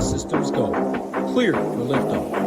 systems go. Clear for liftoff.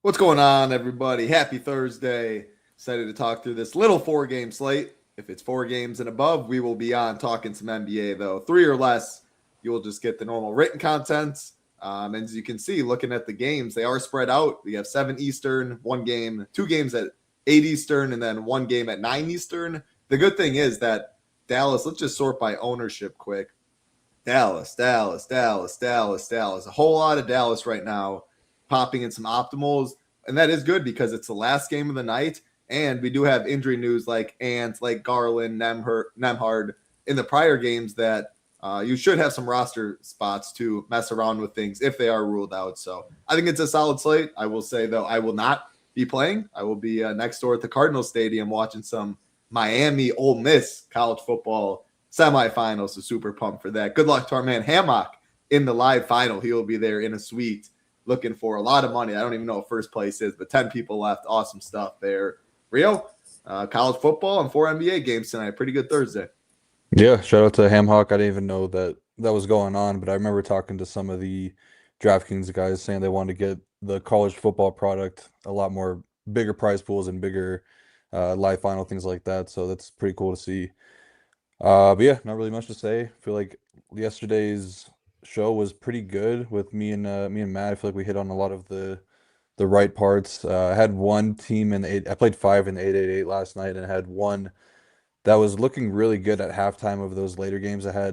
What's going on, everybody? Happy Thursday. Excited to talk through this little 4-game slate. If it's 4 games and above, we will be on talking some NBA, though. 3 or less, you will just get the normal written content. And as you can see, looking at the games, they are spread out. We have 7 Eastern, 1 game, 2 games at 8 Eastern, and then 1 game at 9 Eastern. The good thing is that Dallas, let's just sort by ownership quick. Dallas. A whole lot of Dallas right now, popping in some optimals. And that is good because it's the last game of the night. And we do have injury news like Ant, like Garland, Nemhard in the prior games that you should have some roster spots to mess around with things if they are ruled out. So I think it's a solid slate. I will say, though, I will not be playing. I will be next door at the Cardinal Stadium watching some Miami Ole Miss college football semifinals. So super pumped for that. Good luck to our man Hammock in the live final. He will be there in a suite, looking for a lot of money. I don't even know what first place is, but 10 people left. Awesome stuff there. Rio, college football and 4 NBA games tonight. Pretty good Thursday. Yeah, shout out to Hamhawk. I didn't even know that was going on, but I remember talking to some of the DraftKings guys saying they wanted to get the college football product a lot more bigger prize pools and bigger live final, things like that. So that's pretty cool to see. But yeah, not really much to say. I feel like yesterday's show was pretty good with me and Matt. I feel like we hit on a lot of the right parts. I had one team in the 8. I played 5 in the 888 last night, and had one that was looking really good at halftime of those later games. I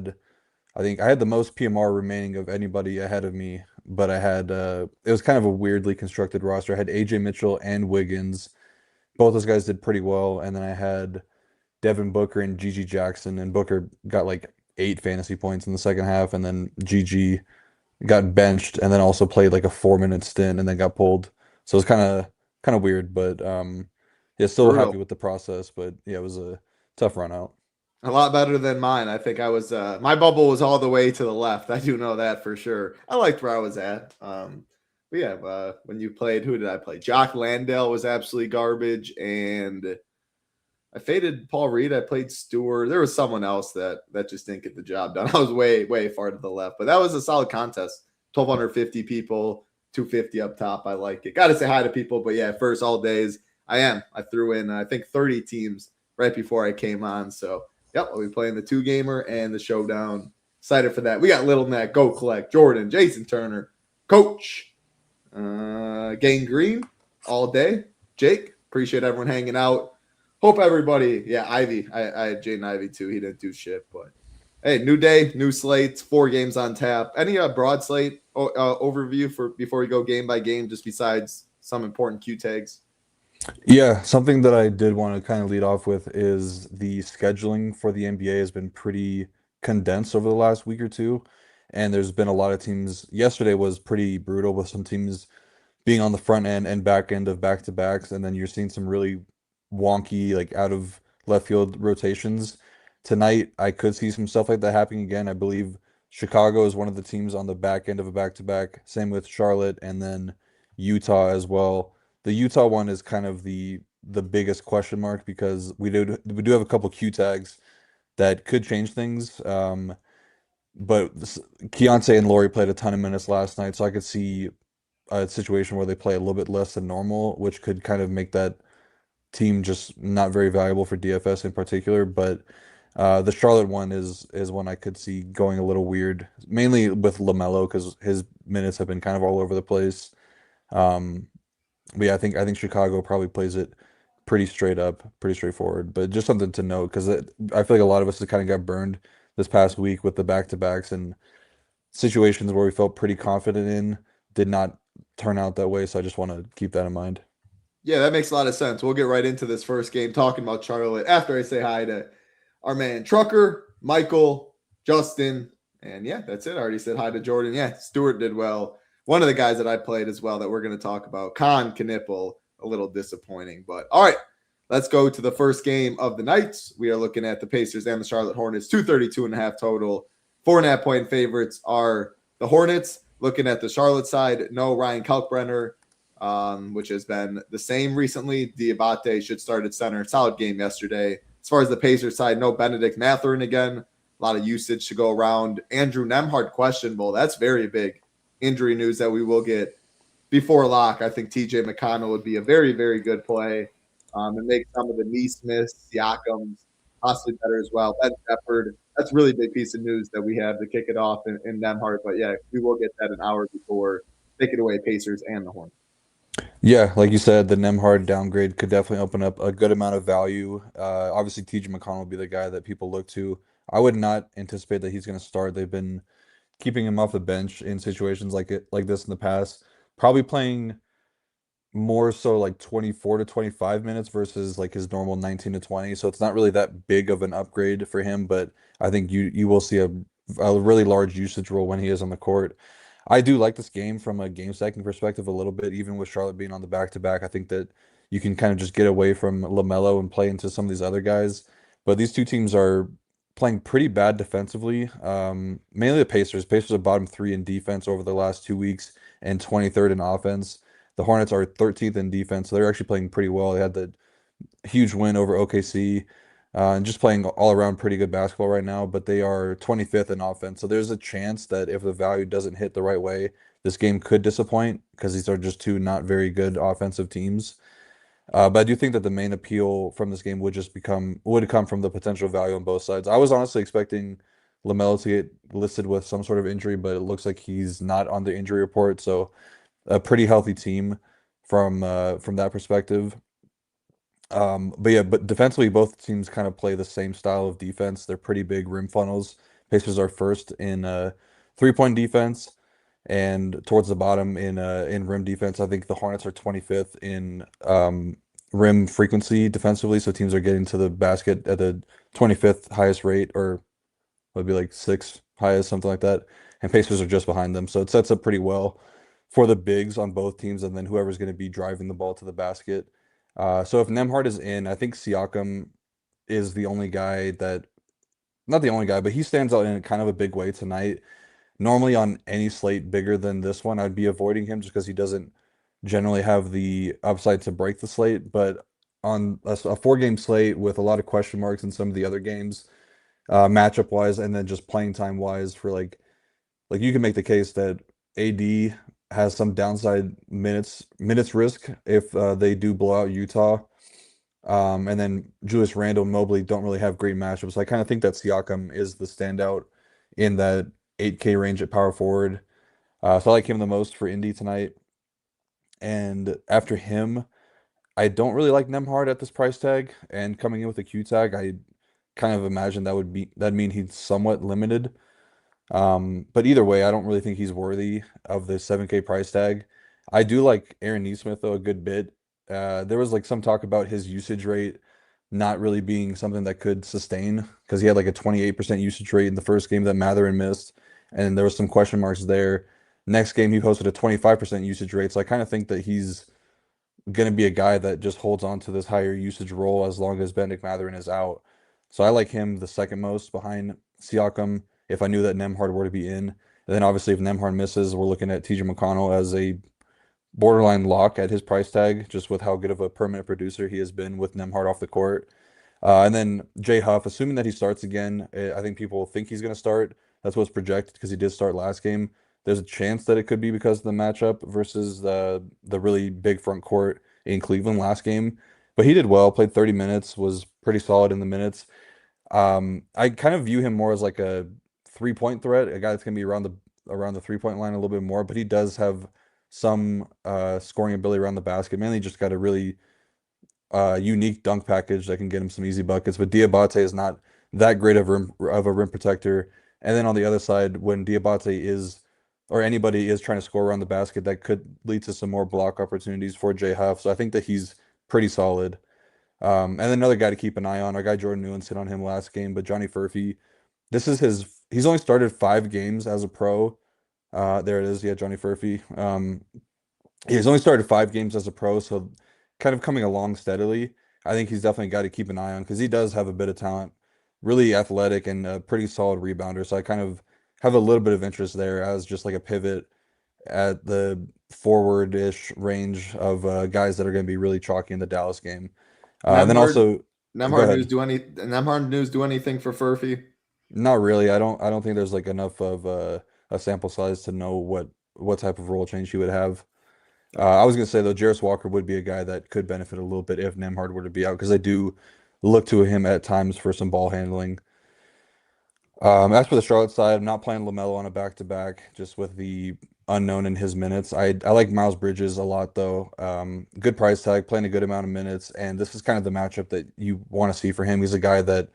think I had the most PMR remaining of anybody ahead of me, but I had it was kind of a weirdly constructed roster. I had AJ Mitchell and Wiggins. Both those guys did pretty well, and then I had Devin Booker and Gigi Jackson, and Booker got like 8 fantasy points in the second half, and then Gigi got benched and then also played like a 4-minute stint and then got pulled. So it was kind of weird, but yeah, still happy with the process. But yeah, it was a tough run out. A lot better than mine. I think I was my bubble was all the way to the left. I do know that for sure. I liked where I was at. But yeah, when you played, who did I play? Jock Landale was absolutely garbage, and I faded Paul Reed. I played Stewart. There was someone else that just didn't get the job done. I was way far to the left, but that was a solid contest. 1,250 people, 250 up top. I like it. Got to say hi to people, but yeah, first all days I threw in I think 30 teams right before I came on. So yep, I'll be playing the 2-gamer and the showdown. Excited for that. We got Little Neck, Go Collect, Jordan, Jason Turner, Coach, Gang Green all day. Jake, appreciate everyone hanging out. Hope everybody, yeah, Ivy. I had Jaden Ivy too. He didn't do shit, but hey, new day, new slates, 4 games on tap. Any broad slate overview for before we go game by game, just besides some important Q tags? Yeah, something that I did want to kind of lead off with is the scheduling for the NBA has been pretty condensed over the last week or two, and there's been a lot of teams. Yesterday was pretty brutal with some teams being on the front end and back end of back-to-backs, and then you're seeing some really wonky, like out of left field rotations. Tonight, I could see some stuff like that happening again. I believe Chicago is one of the teams on the back end of a back-to-back. Same with Charlotte, and then Utah as well. The Utah one is kind of the biggest question mark because we do have a couple Q tags that could change things. But Keontae and Laurie played a ton of minutes last night, so I could see a situation where they play a little bit less than normal, which could kind of make that team just not very valuable for DFS in particular. But the Charlotte one is one I could see going a little weird, mainly with LaMelo because his minutes have been kind of all over the place. But yeah, I think Chicago probably plays it pretty straight up, pretty straightforward. But just something to note because I feel like a lot of us kind of got burned this past week with the back-to-backs, and situations where we felt pretty confident in did not turn out that way. So I just want to keep that in mind. Yeah, that makes a lot of sense. We'll get right into this first game talking about Charlotte after I say hi to our man Trucker, Michael, Justin, and yeah, that's it. I already said hi to Jordan. Yeah, Stewart did well. one of the guys that I played as well that we're going to talk about, Con Knipple, a little disappointing. But all right, let's go to the first game of the night. We are looking at the Pacers and the Charlotte Hornets, 232.5 total. 4.5-point favorites are the Hornets. Looking at the Charlotte side, no Ryan Kalkbrenner, which has been the same recently. Diabate should start at center. Solid game yesterday. As far as the Pacers side, no Benedict Mathurin again. A lot of usage to go around. Andrew Nembhard questionable. That's very big injury news that we will get before lock. I think TJ McConnell would be a very, very good play and make some of the Neesmiths, Siakams possibly better as well. Ben Shepherd, that's a really big piece of news that we have to kick it off in Nembhard. But yeah, we will get that an hour before. Take it away, Pacers and the Hornets. Yeah, like you said, the Nembhard downgrade could definitely open up a good amount of value. Obviously, TJ McConnell will be the guy that people look to. I would not anticipate that he's going to start. They've been keeping him off the bench in situations like this in the past. Probably playing more so like 24 to 25 minutes versus like his normal 19 to 20. So it's not really that big of an upgrade for him, but I think you will see a really large usage role when he is on the court. I do like this game from a game stacking perspective a little bit, even with Charlotte being on the back-to-back. I think that you can kind of just get away from LaMelo and play into some of these other guys. But these two teams are playing pretty bad defensively. Mainly the Pacers. Pacers are bottom 3 in defense over the last 2 weeks and 23rd in offense. The Hornets are 13th in defense, so they're actually playing pretty well. They had the huge win over OKC, and just playing all around pretty good basketball right now, but they are 25th in offense. So there's a chance that if the value doesn't hit the right way, this game could disappoint because these are just two not very good offensive teams. But I do think that the main appeal from this game would come from the potential value on both sides. I was honestly expecting LaMelo to get listed with some sort of injury, but it looks like he's not on the injury report. So a pretty healthy team from that perspective. But defensively, both teams kind of play the same style of defense. They're pretty big rim funnels. Pacers are first in 3-point defense, and towards the bottom in rim defense. I think the Hornets are 25th in rim frequency defensively. So teams are getting to the basket at the 25th highest rate, or would be like 6th highest, something like that. And Pacers are just behind them. So it sets up pretty well for the bigs on both teams, and then whoever's going to be driving the ball to the basket. So if Nembhard is in, I think Siakam is the only guy that, not the only guy, but he stands out in kind of a big way tonight. Normally on any slate bigger than this one, I'd be avoiding him just because he doesn't generally have the upside to break the slate. But on a 4-game slate with a lot of question marks in some of the other games, matchup wise, and then just playing time wise, for like you can make the case that AD has some downside minutes risk if they do blow out Utah. And then Julius Randle and Mobley don't really have great matchups. So I kind of think that Siakam is the standout in that 8K range at power forward. So I like him the most for Indy tonight. And after him, I don't really like Nembhard at this price tag. And coming in with a Q tag, I kind of imagine that'd mean he's somewhat limited. But either way, I don't really think he's worthy of the 7K price tag. I do like Aaron Nesmith though a good bit. There was like some talk about his usage rate not really being something that could sustain because he had like a 28% usage rate in the first game that Mathurin missed, and there was some question marks there. Next game, he posted a 25% usage rate, so I kind of think that he's going to be a guy that just holds on to this higher usage role as long as Benedict Mathurin is out. So I like him the second most behind Siakam if I knew that Nembhard were to be in. And then obviously if Nembhard misses, we're looking at TJ McConnell as a borderline lock at his price tag, just with how good of a permanent producer he has been with Nembhard off the court. And then Jay Huff, assuming that he starts again, I think people think he's going to start. That's what's projected because he did start last game. There's a chance that it could be because of the matchup versus the really big front court in Cleveland last game. But he did well, played 30 minutes, was pretty solid in the minutes. I kind of view him more as like a 3-point threat, a guy that's going to be around the 3-point line a little bit more, but he does have some scoring ability around the basket. Mainly just got a really unique dunk package that can get him some easy buckets. But Diabate is not that great of a rim protector. And then on the other side, when Diabate is, or anybody is trying to score around the basket, that could lead to some more block opportunities for Jay Huff. So I think that he's pretty solid. And then another guy to keep an eye on, our guy Jordan Newlands hit on him last game, but Johnny Furphy, he's only started 5 games as a pro, There it is. Yeah, Johnny Furphy. He's only started 5 games as a pro, so kind of coming along steadily. I think he's definitely a guy to keep an eye on because he does have a bit of talent, really athletic and a pretty solid rebounder. So I kind of have a little bit of interest there as just like a pivot at the forward-ish range of guys that are going to be really chalky in the Dallas game. And then Nemhard, also, go Nemhard news ahead. do any Nemhard news do anything for Furphy? Not really. I don't think there's like enough of a sample size to know what type of role change he would have. I was gonna say though, Jarris Walker would be a guy that could benefit a little bit if Nemhard were to be out because I do look to him at times for some ball handling. As for the Charlotte side, I'm not playing LaMelo on a back-to-back just with the unknown in his minutes. I like Miles Bridges a lot though. Good price tag, playing a good amount of minutes, and this is kind of the matchup that you want to see for him. He's a guy that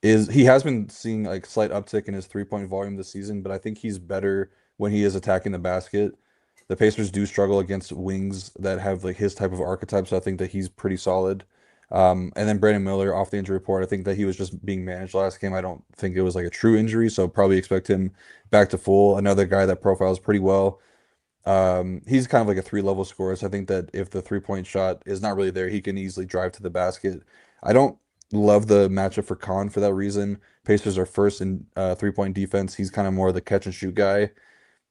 he has been seeing like slight uptick in his 3-point volume this season, but I think he's better when he is attacking the basket. The Pacers do struggle against wings that have like his type of archetype, so I think that he's pretty solid. And then Brandon Miller off the injury report, I think that he was just being managed last game. I don't think it was like a true injury, so probably expect him back to full. Another guy that profiles pretty well. He's kind of like a three-level scorer, so I think that if the 3-point shot is not really there, he can easily drive to the basket. I don't love the matchup for Khan for that reason. Pacers are first in 3-point defense. He's kind of more the catch and shoot guy.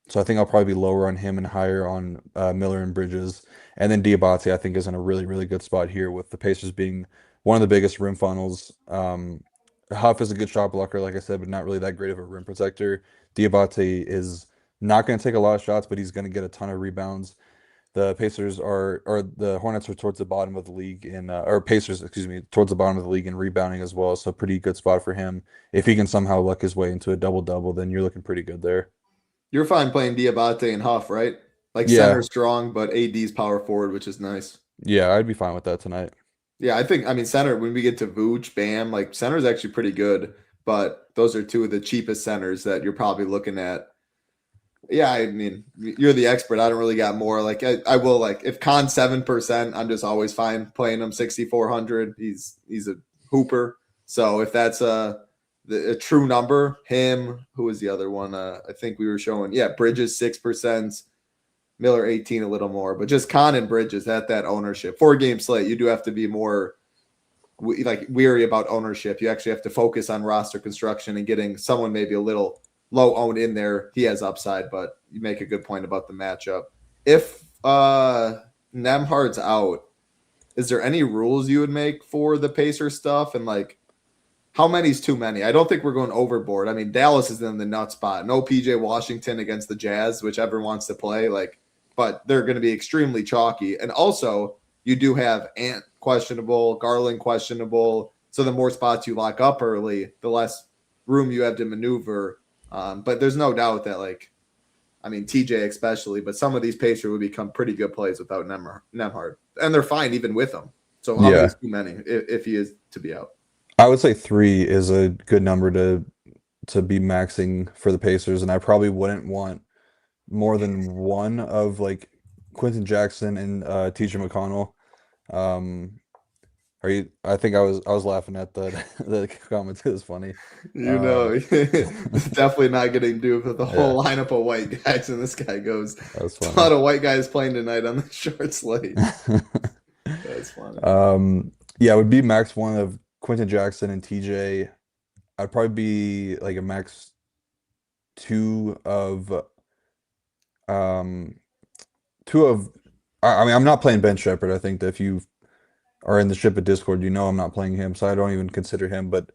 So I think I'll probably be lower on him and higher on Miller and Bridges. And then Diabate, I think, is in a really, really good spot here with the Pacers being one of the biggest rim funnels. Huff is a good shot blocker, like I said, but not really that great of a rim protector. Diabate is not going to take a lot of shots, but he's going to get a ton of rebounds. The Pacers are, or the Hornets are towards the bottom of the league in, or Pacers, excuse me, towards the bottom of the league in rebounding as well. So pretty good spot for him. If he can somehow luck his way into a double-double, then you're looking pretty good there. You're fine playing Diabate and Huff, right? Like center Yeah, strong, but AD's power forward, which is nice. yeah, I'd be fine with that tonight. Yeah, I mean center when we get to Vooch, Bam, like center is actually pretty good, but those are two of the cheapest centers that you're probably looking at. Yeah, I mean, you're the expert. I don't really got more. Like I will like if Khan's 7%, I'm just always fine playing him 6,400. He's a hooper. So if that's a true number, him, who was the other one? I think we were showing, yeah, Bridges 6%, Miller 18, a little more, but just Khan and Bridges at that ownership. 4-game slate, you do have to be more like weary about ownership. You actually have to focus on roster construction and getting someone maybe a little low owned in there. He has upside, but you make a good point about the matchup. If Nemhard's out, is there any rules you would make for the Pacer stuff? And like, how many is too many? I don't think we're going overboard. I mean, Dallas is in the nut spot. No PJ Washington against the Jazz, which everyone wants to play. Like, but they're going to be extremely chalky. And also, you do have Ant questionable, Garland questionable. So the more spots you lock up early, the less room you have to maneuver. But there's no doubt that, like, I mean, TJ especially, but some of these Pacers would become pretty good plays without Nemhard. And they're fine even with him. So how many Yeah, is too many if he is to be out? I would say 3 is a good number to be maxing for the Pacers, and I probably wouldn't want more than one of like Quentin Jackson and TJ McConnell. Um, are you? I think I was laughing at the the comment. It was funny. You Uh, know, it's definitely not getting duped with the yeah, whole lineup of white guys, and this guy goes. that's It's a lot funny. of white guys playing tonight on the short slate. That's funny. Yeah, it would be max one of Quentin Jackson and TJ. I'd probably be like a max two of um two of I mean I'm not playing Ben Shepherd. I think that if you are in the ship of Discord, you know I'm not playing him, so I don't even consider him, but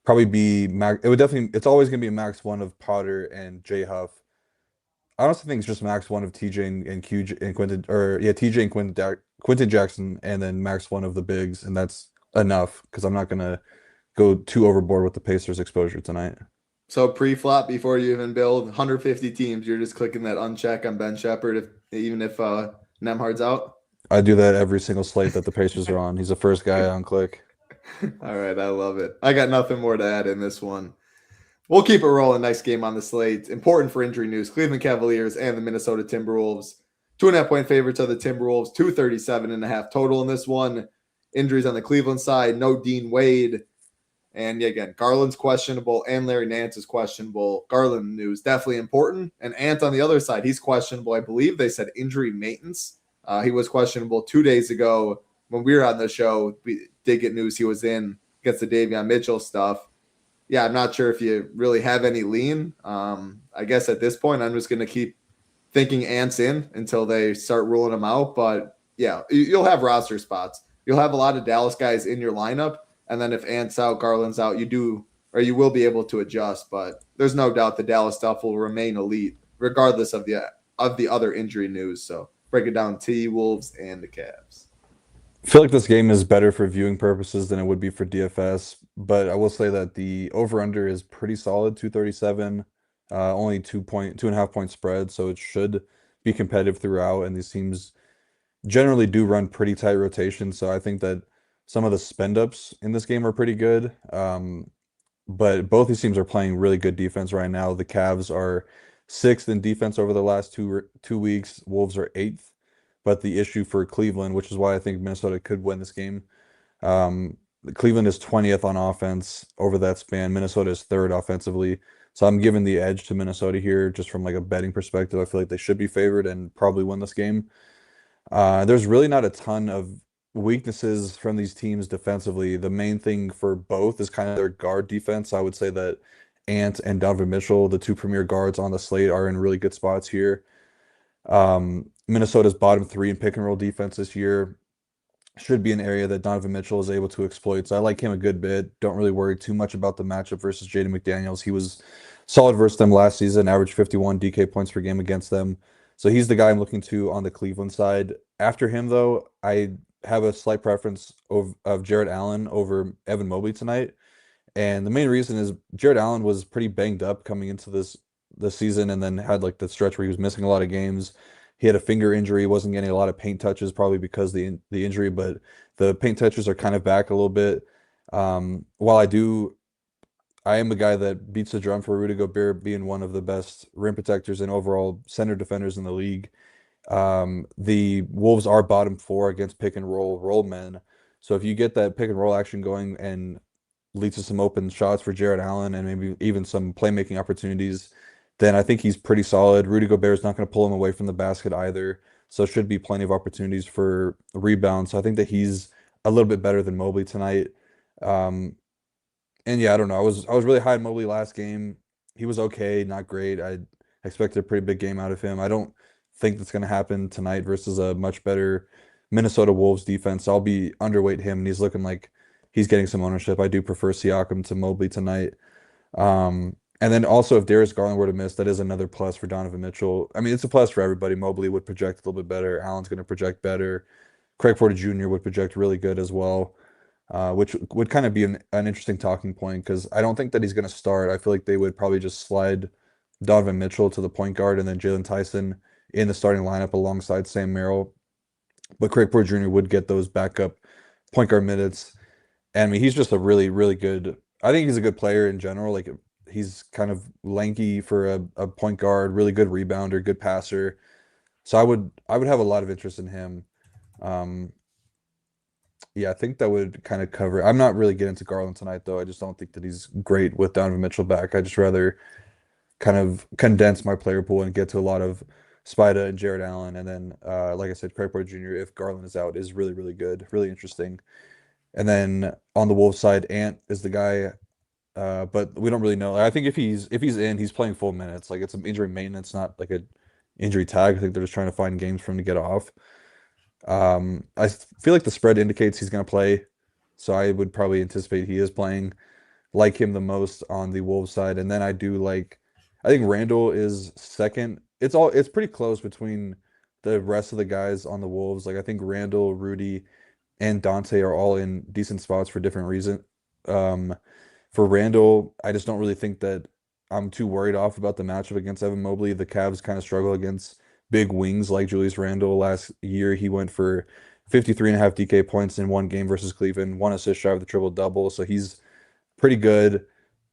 probably be max it would definitely it's always gonna be a max one of Potter and J Huff. I honestly think it's just max one of TJ and QJ and Quentin or yeah, TJ and Quentin Jackson and then max one of the bigs, and that's enough because I'm not gonna go too overboard with the Pacers exposure tonight. So pre-flop before you even build 150 teams, you're just clicking that uncheck on Ben Shepherd, even if Nemhard's out. I do that every single slate that the Pacers are on. He's the first guy on click. All right, I love it. I got nothing more to add in this one. We'll keep it rolling. Next game on the slate. Important for injury news. Cleveland Cavaliers and the Minnesota Timberwolves. 2.5-point favorites of the Timberwolves. 237.5 total in this one. Injuries on the Cleveland side. No Dean Wade. And yeah, again, Garland's questionable and Larry Nance is questionable. Garland news definitely important. And Ant on the other side, he's questionable. I believe they said injury maintenance. He was questionable 2 days ago when we were on the show. We did get news he was in against the Davion Mitchell stuff. Yeah, I'm not sure if you really have any lean. I guess at this point, I'm just going to keep thinking Ant's in until they start ruling him out. But yeah, you'll have roster spots. You'll have a lot of Dallas guys in your lineup. And then if Ant's out, Garland's out, you will be able to adjust. But there's no doubt the Dallas stuff will remain elite regardless of the other injury news. So break it down: T-Wolves and the Cavs. I feel like this game is better for viewing purposes than it would be for DFS, but I will say that the over-under is pretty solid, 237, only 2.5 point spread, so it should be competitive throughout, and these teams generally do run pretty tight rotations, so I think that some of the spend-ups in this game are pretty good, but both these teams are playing really good defense right now. The Cavs are 6th in defense over the last 2 weeks. Wolves are 8th. But the issue for Cleveland, which is why I think Minnesota could win this game, Cleveland is 20th on offense over that span. Minnesota is 3rd offensively. So I'm giving the edge to Minnesota here just from like a betting perspective. I feel like they should be favored and probably win this game. There's really not a ton of weaknesses from these teams defensively. The main thing for both is kind of their guard defense. I would say that Ant and Donovan Mitchell, the two premier guards on the slate, are in really good spots here. Minnesota's bottom 3 in pick and roll defense this year should be an area that Donovan Mitchell is able to exploit. So I like him a good bit. Don't really worry too much about the matchup versus Jaden McDaniels. He was solid versus them last season, averaged 51 DK points per game against them. So he's the guy I'm looking to on the Cleveland side. After him, though, I have a slight preference of Jared Allen over Evan Mobley tonight. And the main reason is Jared Allen was pretty banged up coming into this season, and then had like the stretch where he was missing a lot of games. He had a finger injury, wasn't getting a lot of paint touches, probably because the injury, but the paint touches are kind of back a little bit. While I am a guy that beats the drum for Rudy Gobert being one of the best rim protectors and overall center defenders in the league. The Wolves are bottom 4 against pick and roll men. So if you get that pick and roll action going and leads to some open shots for Jared Allen and maybe even some playmaking opportunities, then I think he's pretty solid. Rudy Gobert is not going to pull him away from the basket either, so should be plenty of opportunities for rebounds. So I think that he's a little bit better than Mobley tonight. And yeah, I don't know. I was really high on Mobley last game. He was okay, not great. I expected a pretty big game out of him. I don't think that's going to happen tonight versus a much better Minnesota Wolves defense. I'll be underweight him, and he's looking like he's getting some ownership. I do prefer Siakam to Mobley tonight. And then also, if Darius Garland were to miss, that is another plus for Donovan Mitchell. I mean, it's a plus for everybody. Mobley would project a little bit better. Allen's going to project better. Craig Porter Jr. would project really good as well, which would kind of be an interesting talking point because I don't think that he's going to start. I feel like they would probably just slide Donovan Mitchell to the point guard and then Jalen Tyson in the starting lineup alongside Sam Merrill. But Craig Porter Jr. would get those backup point guard minutes. And I mean, he's just a really, really good. I think he's a good player in general. Like, he's kind of lanky for a point guard, really good rebounder, good passer. So I would have a lot of interest in him. Yeah, I think that would kind of cover. I'm not really getting to Garland tonight, though. I just don't think that he's great with Donovan Mitchell back. I just rather kind of condense my player pool and get to a lot of Spida and Jared Allen. And then, like I said, Craig Porter Jr., if Garland is out, is really, really good, really interesting. And then on the Wolves side, Ant is the guy, but we don't really know. I think if he's in, he's playing full minutes. Like, it's some injury maintenance, not like a injury tag. I think they're just trying to find games for him to get off. I feel like the spread indicates he's going to play, so I would probably anticipate he is playing. Like him the most on the Wolves side, and then I think Randall is second. It's pretty close between the rest of the guys on the Wolves. Like, I think Randall, Rudy, and Dante are all in decent spots for different reasons. For Randall, I just don't really think that I'm too worried off about the matchup against Evan Mobley. The Cavs kind of struggle against big wings like Julius Randle. Last year, he went for 53.5 DK points in one game versus Cleveland, 1 assist shy of the triple-double, so he's pretty good.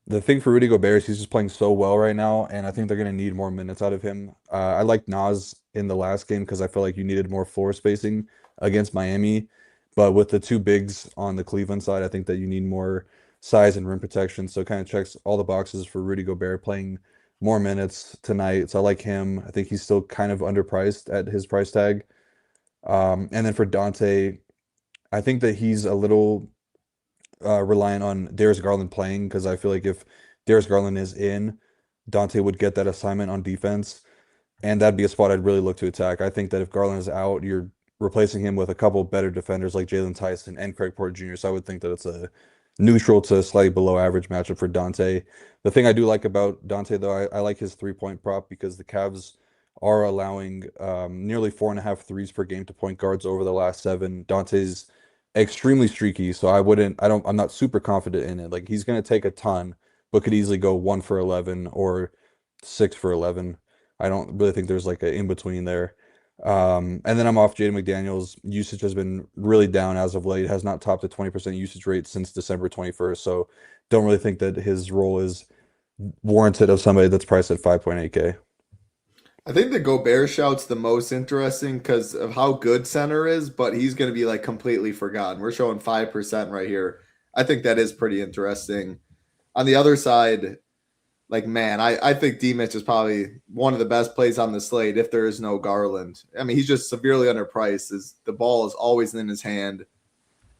The thing for Rudy Gobert is he's just playing so well right now, and I think they're going to need more minutes out of him. I liked Nas in the last game because I felt like you needed more floor spacing against Miami, but with the two bigs on the Cleveland side, I think that you need more size and rim protection. So it kind of checks all the boxes for Rudy Gobert playing more minutes tonight. So I like him. I think he's still kind of underpriced at his price tag. And then for Dante, I think that he's a little reliant on Darius Garland playing because I feel like if Darius Garland is in, Dante would get that assignment on defense, and that'd be a spot I'd really look to attack. I think that if Garland is out, you're replacing him with a couple better defenders like Jalen Tyson and Craig Porter Jr. So I would think that it's a neutral to slightly below average matchup for Dante. The thing I do like about Dante, though, I like his 3-point prop because the Cavs are allowing nearly 4.5 threes per game to point guards over the last 7. Dante's extremely streaky, so I'm not super confident in it. Like he's going to take a ton, but could easily go 1 for 11 or 6 for 11. I don't really think there's like an in between there. And then I'm off Jaden McDaniels. Usage has been really down as of late. Has not topped a 20% usage rate since December 21st. So don't really think that his role is warranted of somebody that's priced at 5.8K. I think the Gobert shout's the most interesting because of how good center is, but he's going to be like completely forgotten. We're showing 5% right here. I think that is pretty interesting. On the other side, like, man, I think D-Mitch is probably one of the best plays on the slate if there is no Garland. I mean, he's just severely underpriced. The ball is always in his hand.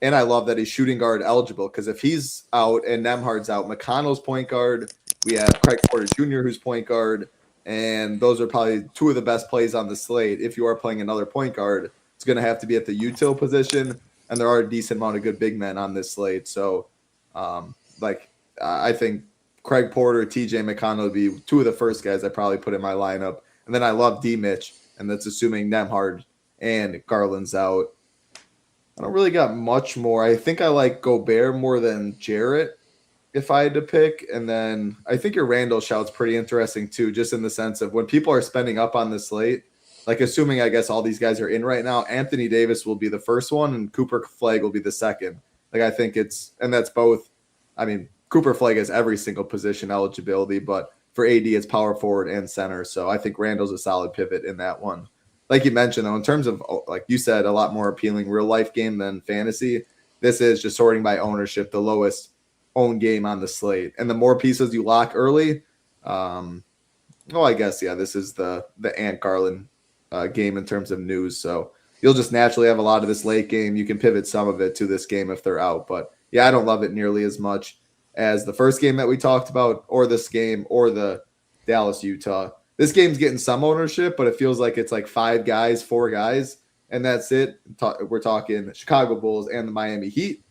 And I love that he's shooting guard eligible because if he's out and Nembhard's out, McConnell's point guard. We have Craig Porter Jr., who's point guard. And those are probably two of the best plays on the slate. If you are playing another point guard, it's going to have to be at the util position. And there are a decent amount of good big men on this slate. So, I think Craig Porter, TJ McConnell would be two of the first guys I probably put in my lineup. And then I love D-Mitch, and that's assuming Nembhard and Garland's out. I don't really got much more. I think I like Gobert more than Jarrett if I had to pick. And then I think your Randall shout's pretty interesting too, just in the sense of when people are spending up on the slate, like assuming I guess all these guys are in right now, Anthony Davis will be the first one and Cooper Flagg will be the second. Like I think and that's both. I mean, Cooper Flagg has every single position eligibility, but for AD, it's power forward and center. So I think Randall's a solid pivot in that one. Like you mentioned, though, in terms of, like you said, a lot more appealing real life game than fantasy. This is just sorting by ownership, the lowest owned game on the slate. And the more pieces you lock early, I guess, yeah, this is the Ant Garland game in terms of news. So you'll just naturally have a lot of this late game. You can pivot some of it to this game if they're out. But yeah, I don't love it nearly as much as the first game that we talked about, or this game, or the Dallas-Utah. This game's getting some ownership, but it feels like it's like 4 guys, and that's it. We're talking Chicago Bulls and the Miami Heat.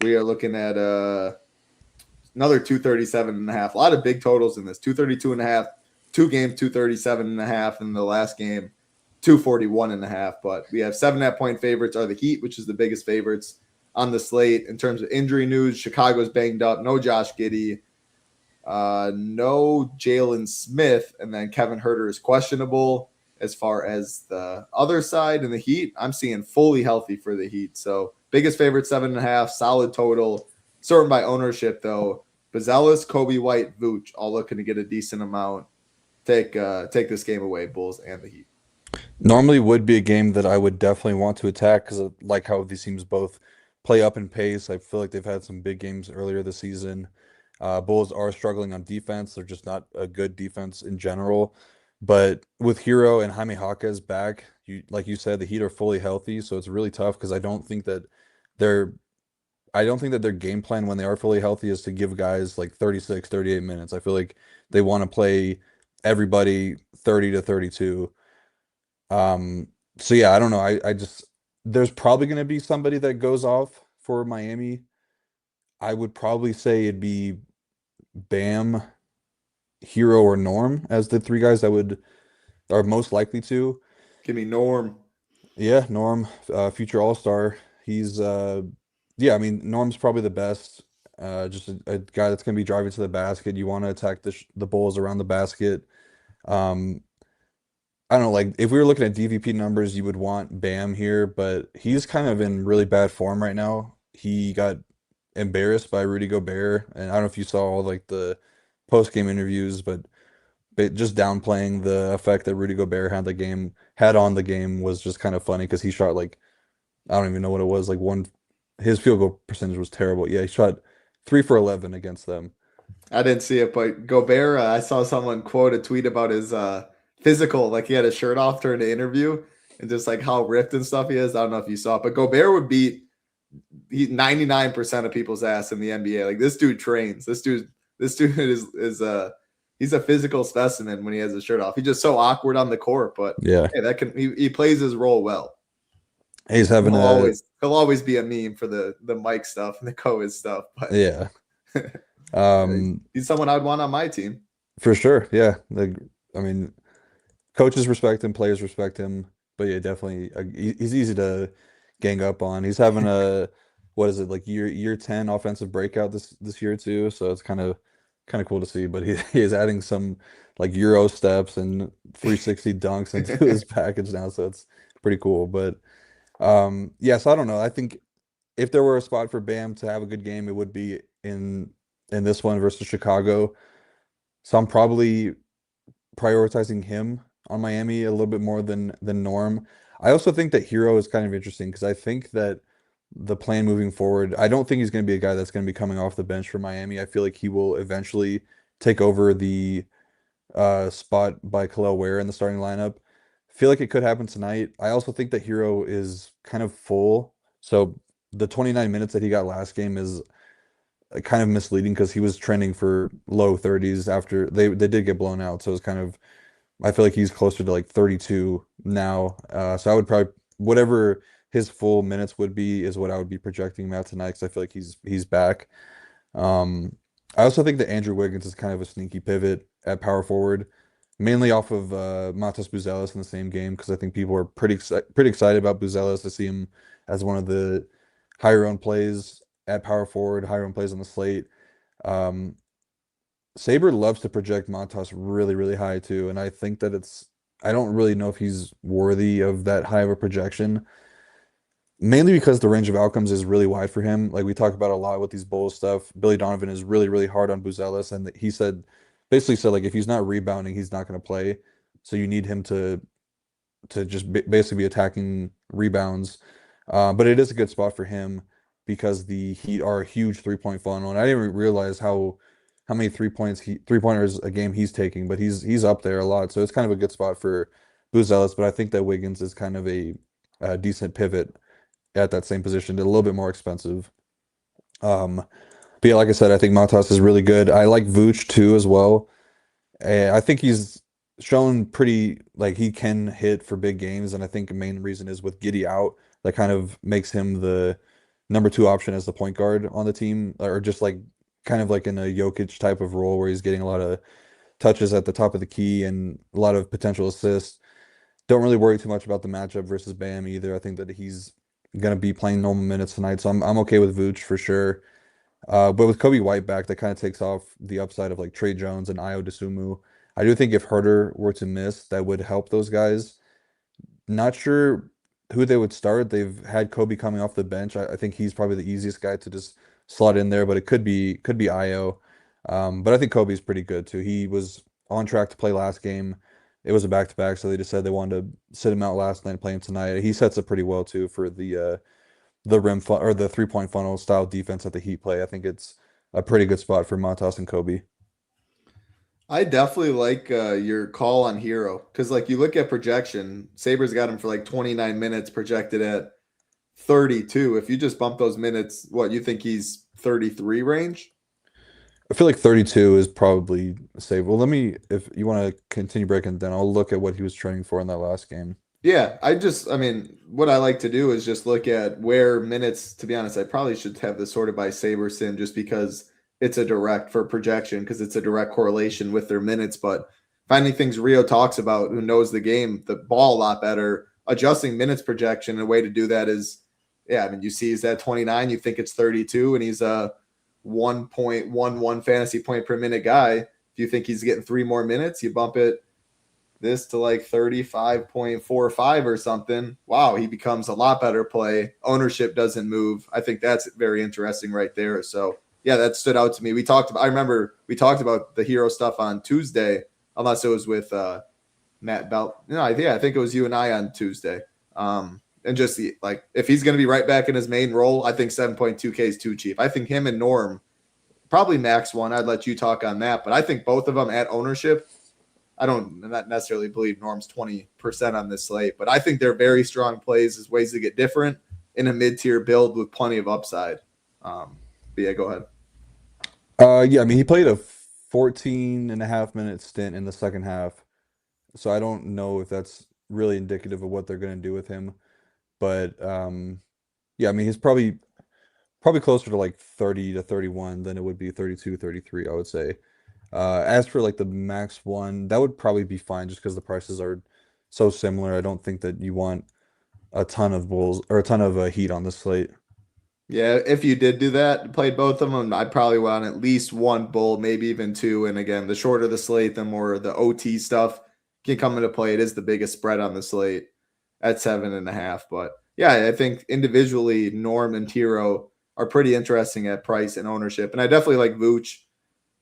We are looking at another 237.5. A lot of big totals in this. 232.5, 2 games, 237.5, and the last game, 241.5. But we have 7.5-point favorites are the Heat, which is the biggest favorites on the slate. In terms of injury news, Chicago's banged up. No Josh Giddey. No Jalen Smith. And then Kevin Huerter is questionable. As far as the other side in the Heat, I'm seeing fully healthy for the Heat. So biggest favorite, 7.5, solid total. Sorted by ownership, though. Bazelis, Kobe White, Vooch, all looking to get a decent amount. Take this game away, Bulls and the Heat. Normally would be a game that I would definitely want to attack because I like how these teams both play up in pace. I feel like they've had some big games earlier this season. Bulls are struggling on defense. They're just not a good defense in general. But with Hero and Jaime Jaquez back, like you said, the Heat are fully healthy, so it's really tough because I don't think that their game plan when they are fully healthy is to give guys like 36, 38 minutes. I feel like they want to play everybody 30 to 32. So yeah, I don't know. I just there's probably going to be somebody that goes off for Miami. I would probably say it'd be Bam, Hero, or Norm as the 3 guys that are most likely to. Give me Norm. Yeah, Norm, future All-Star. He's yeah, I mean Norm's probably the best. Just a guy that's going to be driving to the basket. You want to attack the Bulls around the basket. I don't know, like if we were looking at DVP numbers, you would want Bam here, but he's kind of in really bad form right now. He got embarrassed by Rudy Gobert, and I don't know if you saw all like the post-game interviews, but just downplaying the effect that Rudy Gobert had on the game was just kind of funny because he shot like I don't even know what it was, like his field goal percentage was terrible. Yeah, he shot 3 for 11 against them. I didn't see it, but Gobert, I saw someone quote a tweet about his physical, like he had his shirt off during the interview and just like how ripped and stuff he is. I don't know if you saw it, but Gobert would beat 99% of people's ass in the NBA. Like this dude trains. This dude is he's a physical specimen when he has his shirt off. He's just so awkward on the court, but Yeah, hey, he plays his role well. he's having He'll always be a meme for the Mike stuff and the Cohen stuff. But yeah. He's someone I'd want on my team. For sure. Yeah. I mean, coaches respect him, players respect him, but yeah, definitely he's easy to gang up on. He's having a what is it, like year 10 offensive breakout this year too, so it's kind of cool to see, but he is adding some like Euro steps and 360 dunks into his package now, so it's pretty cool. But yeah, so I don't know. I think if there were a spot for Bam to have a good game, it would be in this one versus Chicago. So I'm probably prioritizing him on Miami a little bit more than Norm. I also think that Hero is kind of interesting because I think that the plan moving forward, I don't think he's going to be a guy that's going to be coming off the bench for Miami. I feel like he will eventually take over the spot by Khalil Ware in the starting lineup. I feel like it could happen tonight. I also think that Hero is kind of full. So the 29 minutes that he got last game is kind of misleading because he was trending for low 30s after they did get blown out. So it's kind of, I feel like he's closer to like 32 now. So I would probably, whatever his full minutes would be is what I would be projecting him out tonight because I feel like he's back. I also think that Andrew Wiggins is kind of a sneaky pivot at power forward, mainly off of Matas Buzelis in the same game because I think people are pretty excited about Buzelis to see him as one of the higher owned plays at power forward, higher owned plays on the slate. Saber loves to project Matas really, really high too, and I think that I don't really know if he's worthy of that high of a projection. Mainly because the range of outcomes is really wide for him. Like we talk about a lot with these Bulls stuff. Billy Donovan is really, really hard on Buzelis, and he basically said like if he's not rebounding, he's not going to play. So you need him to just basically be attacking rebounds. But it is a good spot for him because the Heat are a huge 3-point funnel, and I didn't even realize how many 3-pointers a game he's taking, but he's up there a lot. So it's kind of a good spot for Buzelis. But I think that Wiggins is kind of a decent pivot at that same position, a little bit more expensive. But yeah, like I said, I think Matas is really good. I like Vooch too as well. I think he's shown pretty like he can hit for big games, and I think the main reason is with Giddey out, that kind of makes him the number 2 option as the point guard on the team, or just like kind of like in a Jokic type of role where he's getting a lot of touches at the top of the key and a lot of potential assists. Don't really worry too much about the matchup versus Bam either. I think that he's going to be playing normal minutes tonight, so I'm okay with Vooch for sure. But with Kobe White back, that kind of takes off the upside of like Trey Jones and Ayo Dosunmu. I do think if Herter were to miss, that would help those guys. Not sure who they would start. They've had Kobe coming off the bench. I think he's probably the easiest guy to just slot in there, but it could be Ayo. But I think Kobe's pretty good too. He was on track to play last game. It was a back-to-back, so they just said they wanted to sit him out last night and play him tonight. He sets up pretty well too for the or the 3-point funnel style defense that the Heat play. I think it's a pretty good spot for Matas and Kobe. I definitely like your call on Hero because, like, you look at projection. Sabres got him for like 29 minutes, projected at 32. If you just bump those minutes, what you think he's 33 range? I feel like 32 is probably safe. Well, if you want to continue breaking, then I'll look at what he was training for in that last game. Yeah, I mean, what I like to do is just look at where minutes, to be honest, I probably should have this sorted by Saberson just because it's a direct for projection because it's a direct correlation with their minutes. But finding things Rio talks about, who knows the game, the ball a lot better, adjusting minutes projection, a way to do that is, yeah, I mean, you see he's at 29, you think it's 32, and he's a 1.11 fantasy point per minute guy. If you think he's getting 3 more minutes, you bump this to like 35.45 or something. Wow, he becomes a lot better play. Ownership doesn't move. I think that's very interesting right there. So yeah, that stood out to me. I remember we talked about the Hero stuff on Tuesday, unless it was with Matt Belt. No, I think it was you and I on Tuesday. And just like if he's going to be right back in his main role, I think 7.2K is too cheap. I think him and Norm probably max one. I'd let you talk on that, but I think both of them at ownership. I don't not necessarily believe Norm's 20% on this slate, but I think they're very strong plays as ways to get different in a mid-tier build with plenty of upside. But yeah, go ahead. Yeah, I mean, he played a 14.5 minute stint in the second half, so I don't know if that's really indicative of what they're going to do with him. But yeah, I mean, he's probably closer to like 30 to 31 than it would be 32, 33, I would say. As for like the max one, that would probably be fine just because the prices are so similar. I don't think that you want a ton of Bulls or a ton of Heat on the slate. Yeah, if you did do that, played both of them, I'd probably want at least one bull, maybe even two. And again, the shorter the slate, the more the OT stuff can come into play. It is the biggest spread on the slate at 7.5. But yeah, I think individually, Norm and Tiro are pretty interesting at price and ownership. And I definitely like Vooch,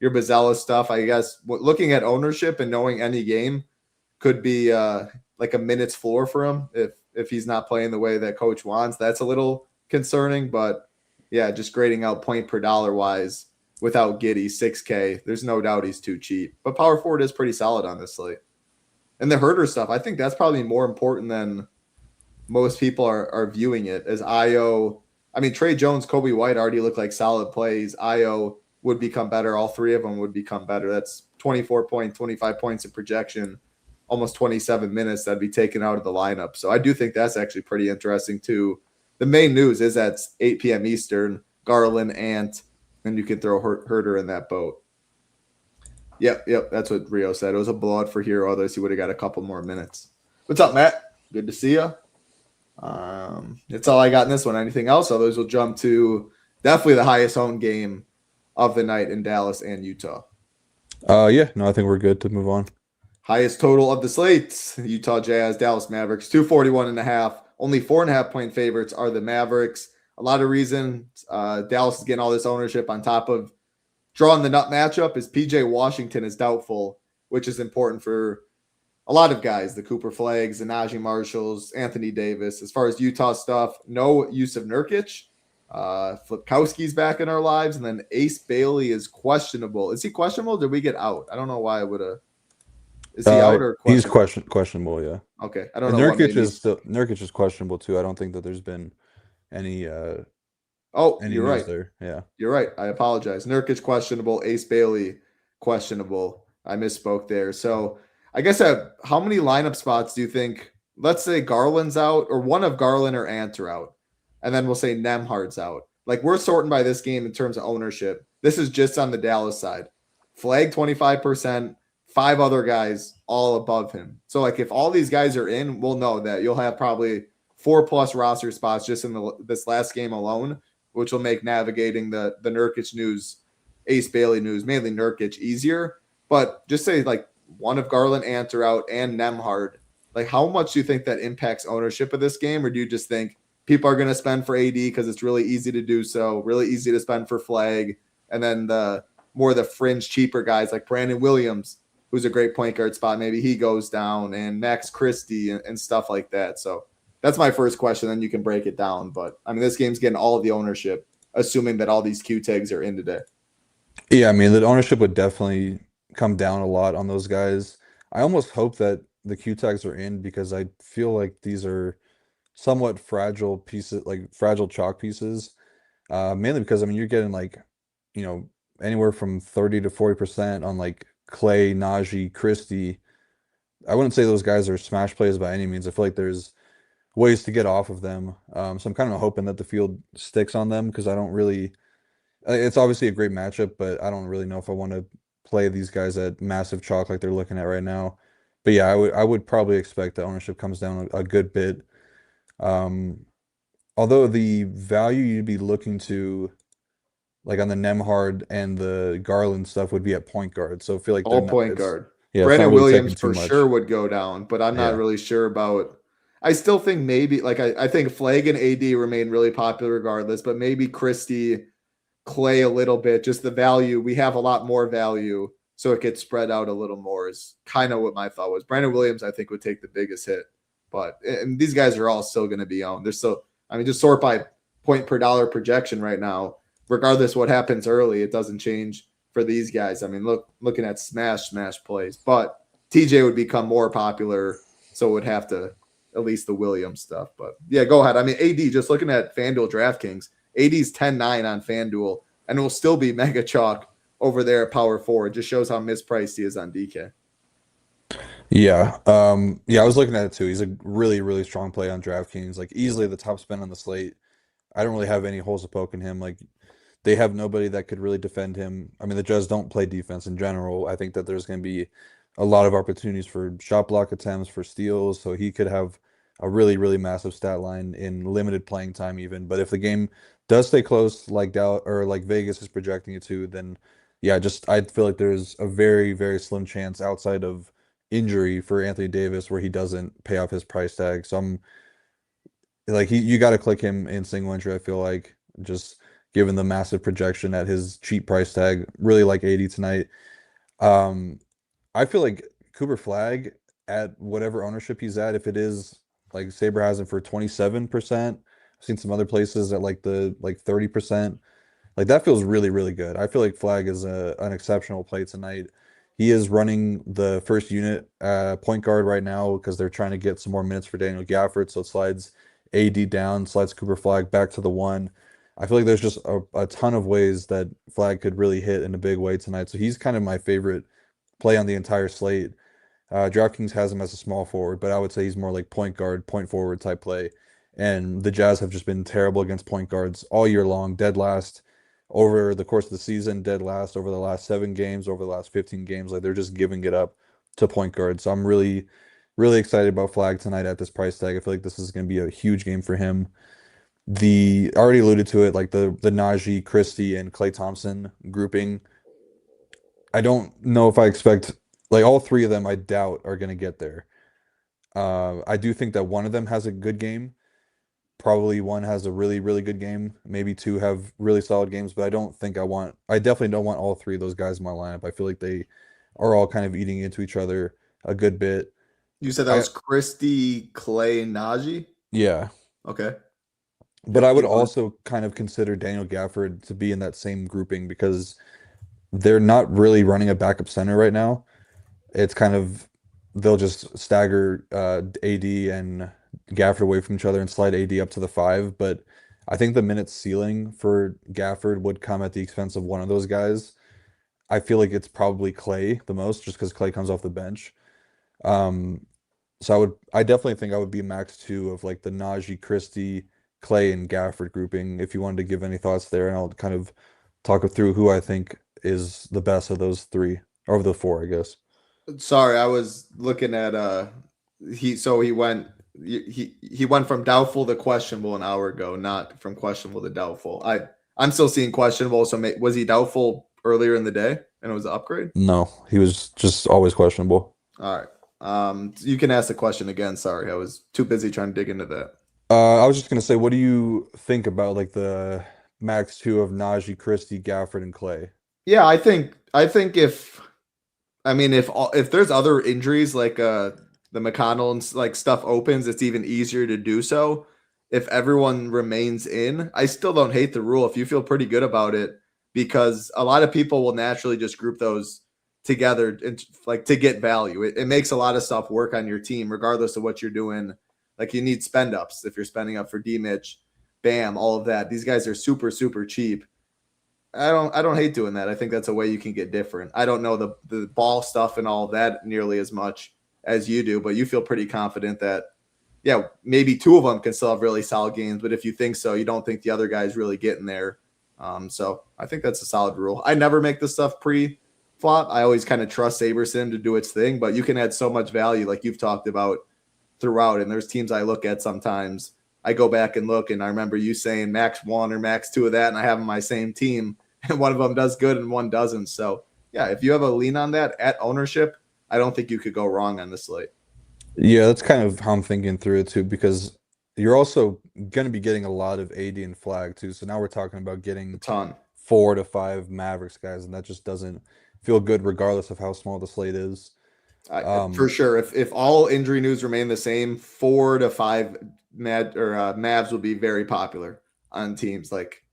your Bozzella stuff. I guess looking at ownership and knowing any game could be like a minutes floor for him if he's not playing the way that coach wants. That's a little concerning, but yeah, just grading out point per dollar wise without Giddey, 6K. There's no doubt he's too cheap. But power forward is pretty solid on this slate. And the Herder stuff, I think that's probably more important than most people are viewing it as IO. I mean, Trey Jones, Kobe White already look like solid plays. IO would become better. All three of them would become better. That's 25 points in projection, almost 27 minutes that'd be taken out of the lineup. So I do think that's actually pretty interesting too. The main news is at 8 p.m. Eastern, Garland, Ant, and you can throw Herder in that boat. Yep, that's what Rio said. It was a blowout for Hero, otherwise he would have got a couple more minutes. What's up, Matt? Good to see you. That's all I got in this one. Anything else? Others will jump to definitely the highest home game of the night in Dallas and Utah. Yeah, no, I think we're good to move on. Highest total of the slates, Utah Jazz, Dallas Mavericks, 241.5. Only 4.5 point favorites are the Mavericks. A lot of reasons Dallas is getting all this ownership on top of drawing the nut matchup is PJ Washington is doubtful, which is important for a lot of guys, the Cooper Flags, the Najee Marshalls, Anthony Davis. As far as Utah stuff, no use of Nurkic. Flipkowski's back in our lives, and then Ace Bailey is questionable. Is he questionable? Did we get out? I don't know why I would have. Is he out or questionable? He's questionable, yeah. Okay, I don't know. Nurkic is questionable too. I don't think that there's been any. You're news right. There, yeah. You're right. I apologize. Nurkic questionable. Ace Bailey questionable. I misspoke there. So I guess how many lineup spots do you think? Let's say Garland's out, or one of Garland or Ant are out, and then we'll say Nembhard's out. Like we're sorting by this game in terms of ownership. This is just on the Dallas side. Flag 25%. 5 other guys all above him. So like if all these guys are in, we'll know that you'll have probably 4+ roster spots just in this last game alone, which will make navigating the Nurkic news, Ace Bailey news, mainly Nurkic, easier. But just say like one of Garland, Ant are out, and Nembhard. Like how much do you think that impacts ownership of this game? Or do you just think people are going to spend for AD because it's really easy to do so, really easy to spend for Flag, and then the fringe, cheaper guys like Brandon Williams, who's a great point guard spot, maybe he goes down, and Max Christie and stuff like that. So that's my first question. Then you can break it down. But I mean, this game's getting all of the ownership, assuming that all these Q tags are in today. Yeah, I mean, the ownership would definitely come down a lot on those guys. I almost hope that the Q tags are in because I feel like these are somewhat fragile pieces, like fragile chalk pieces. Mainly because I mean, you're getting like, anywhere from 30 to 40% on like Clay, Najee, Christie. I wouldn't say those guys are smash plays by any means. I feel like there's ways to get off of them. So I'm kind of hoping that the field sticks on them because I don't really. It's obviously a great matchup, but I don't really know if I want to play these guys at massive chalk like they're looking at right now. But yeah, I would probably expect the ownership comes down a good bit. Although the value you'd be looking to, like on the Nembhard and the Garland stuff, would be at point guard. So I feel like All point guard. Yeah, Brandon really Williams for sure would go down, but I'm not really sure about. I still think maybe like I think Flag and AD remain really popular regardless, but maybe Christie, Clay a little bit. Just the value, we have a lot more value, so it gets spread out a little more. Is kind of what my thought was. Brandon Williams, I think, would take the biggest hit, but and these guys are all still going to be owned. They're still. I mean, just sort by point per dollar projection right now. regardless what happens early, it doesn't change for these guys. I mean, looking at smash plays, but TJ would become more popular, so it would have to at least the Williams stuff. But yeah, go ahead. I mean, AD, just looking at FanDuel DraftKings, AD's 10-9 on FanDuel, and it will still be mega chalk over there at power forward. Just shows how mispriced he is on DK. Yeah. Yeah, I was looking at it too. He's a really, really strong play on DraftKings, like easily the top spin on the slate. I don't really have any holes to poke in him. Like they have nobody that could really defend him. I mean, the Jazz don't play defense in general. I think that there's going to be a lot of opportunities for shot block attempts, for steals, so he could have a really, really massive stat line in limited playing time even. But if the game does stay close like Dallas or like Vegas is projecting it to, then yeah, just I feel like there's a very, very slim chance outside of injury for Anthony Davis where he doesn't pay off his price tag. So I'm like you got to click him in single entry. I feel like just given the massive projection at his cheap price tag, really like 80 tonight. Um, I feel like Cooper Flag at whatever ownership he's at, if it is like Saber has him for 27%, I've seen some other places at like the 30%. Like that feels really, really good. I feel like Flag is an exceptional play tonight. He is running the first unit point guard right now because they're trying to get some more minutes for Daniel Gafford. So it slides AD down, slides Cooper Flag back to the one. I feel like there's just a ton of ways that Flag could really hit in a big way tonight. So he's kind of my favorite play on the entire slate. DraftKings has him as a small forward, but I would say he's more like point guard, point forward type play. And the Jazz have just been terrible against point guards all year long, dead last over the course of the season, dead last over the last 7 games, over the last 15 games. Like they're just giving it up to point guards. So I'm really, really excited about Flag tonight at this price tag. I feel like this is going to be a huge game for him. I already alluded to it, like the Najee, Christie, and Klay Thompson grouping. I don't know if I expect like all three of them. I doubt are going to get there. I do think that one of them has a good game. Probably one has a really, really good game. Maybe two have really solid games, but I definitely don't want all three of those guys in my lineup. I feel like they are all kind of eating into each other a good bit. You said that was Christie, Clay, and Najee? Yeah. Okay. But I would also kind of consider Daniel Gafford to be in that same grouping because they're not really running a backup center right now. It's kind of they'll just stagger AD and Gafford away from each other and slide AD up to the 5. But I think the minute ceiling for Gafford would come at the expense of one of those guys. I feel like it's probably Clay the most, just because Clay comes off the bench. So I definitely think I would be max 2 of like the Najee, Christie, Clay, and Gafford grouping. If you wanted to give any thoughts there, and I'll kind of talk through who I think is the best of those 3 or the 4, I guess. Sorry, I was looking at he went from doubtful to questionable an hour ago, not from questionable to doubtful. I'm still seeing questionable. So was he doubtful earlier in the day and it was an upgrade? No, he was just always questionable. All right. You can ask the question again. Sorry, I was too busy trying to dig into that. I was just gonna say, what do you think about like the max 2 of Najee, Christie, Gafford, and Clay? Yeah, I think if there's other injuries like the McConnell and like stuff opens, it's even easier to do so. If everyone remains in, I still don't hate the rule if you feel pretty good about it, because a lot of people will naturally just group those together and like to get value. It makes a lot of stuff work on your team, regardless of what you're doing. Like you need spend ups if you're spending up for D-Mitch, Bam, all of that. These guys are super, super cheap. I don't hate doing that. I think that's a way you can get different. I don't know the ball stuff and all of that nearly as much as you do, but you feel pretty confident that, yeah, maybe 2 of them can still have really solid games. But if you think so, you don't think the other guy's really getting there. So I think that's a solid rule. I never make this stuff pre-flop. I always kind of trust SaberSim to do its thing, but you can add so much value like you've talked about throughout. And there's teams I look at sometimes. I go back and look, and I remember you saying max 1 or max 2 of that, and I have them my same team, and one of them does good and one doesn't. So, yeah, if you have a lean on that at ownership, I don't think you could go wrong on the slate. Yeah, that's kind of how I'm thinking through it too, because you're also going to be getting a lot of AD and Flag too. So now we're talking about getting A ton. 4 to 5 Mavericks guys, and that just doesn't feel good regardless of how small the slate is. For sure. If all injury news remain the same, 4 to 5 Mavs will be very popular on teams. Like